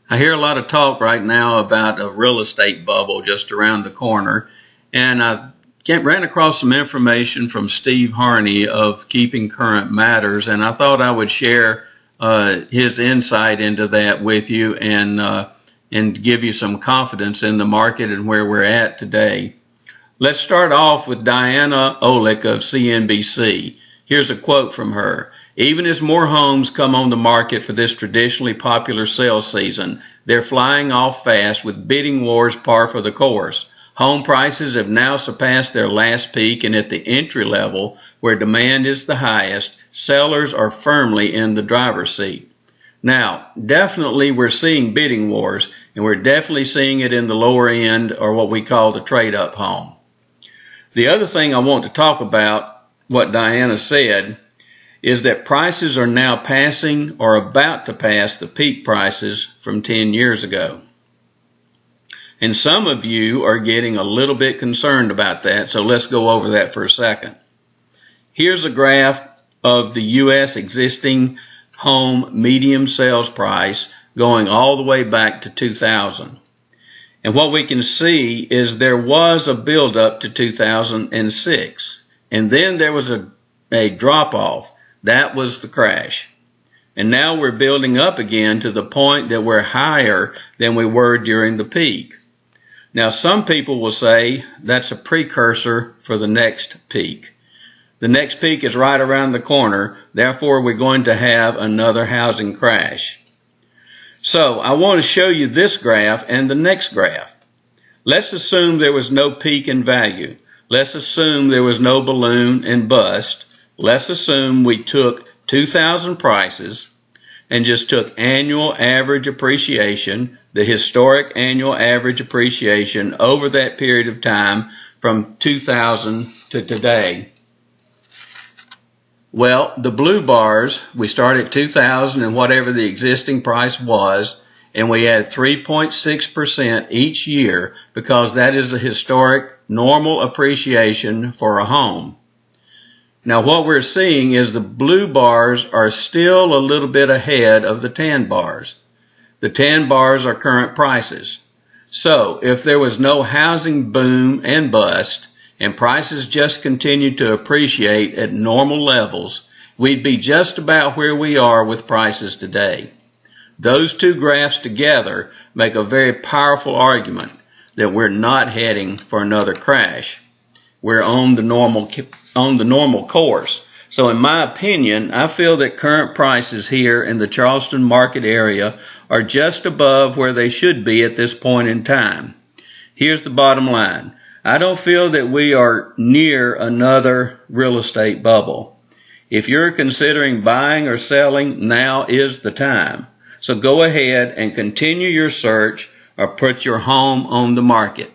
I hear a lot of talk right now about a real estate bubble just around the corner, and I ran across some information from Steve Harney of Keeping Current Matters, and I thought I would share his insight into that with you and give you some confidence in the market and where we're at today. Let's start off with Diana Olick of CNBC. Here's a quote from her. Even as more homes come on the market for this traditionally popular sales season, they're flying off fast with bidding wars par for the course. Home prices have now surpassed their last peak, and at the entry level, where demand is the highest, sellers are firmly in the driver's seat. Now, definitely we're seeing bidding wars, and we're definitely seeing it in the lower end, or what we call the trade-up home. The other thing I want to talk about, what Diana said, is that prices are now passing or about to pass the peak prices from 10 years ago. And some of you are getting a little bit concerned about that, so let's go over that for a second. Here's a graph of the U.S. existing home median sales price going all the way back to 2000. And what we can see is there was a buildup to 2006, and then there was a drop-off. That was the crash. And now we're building up again to the point that we're higher than we were during the peak. Now, some people will say that's a precursor for the next peak. The next peak is right around the corner, therefore we're going to have another housing crash. So I want to show you this graph and the next graph. Let's assume there was no peak in value. Let's assume there was no balloon and bust. Let's assume we took 2000 prices and just took annual average appreciation, the historic annual average appreciation over that period of time from 2000 to today. Well, the blue bars, we start at 2000 and whatever the existing price was, and we add 3.6% each year because that is a historic normal appreciation for a home. Now what we're seeing is the blue bars are still a little bit ahead of the tan bars. The tan bars are current prices. So if there was no housing boom and bust and prices just continued to appreciate at normal levels, we'd be just about where we are with prices today. Those two graphs together make a very powerful argument that we're not heading for another crash. We're on the normal course. So in my opinion, I feel that current prices here in the Charleston market area are just above where they should be at this point in time. Here's the bottom line. I don't feel that we are near another real estate bubble. If you're considering buying or selling, now is the time. So go ahead and continue your search or put your home on the market.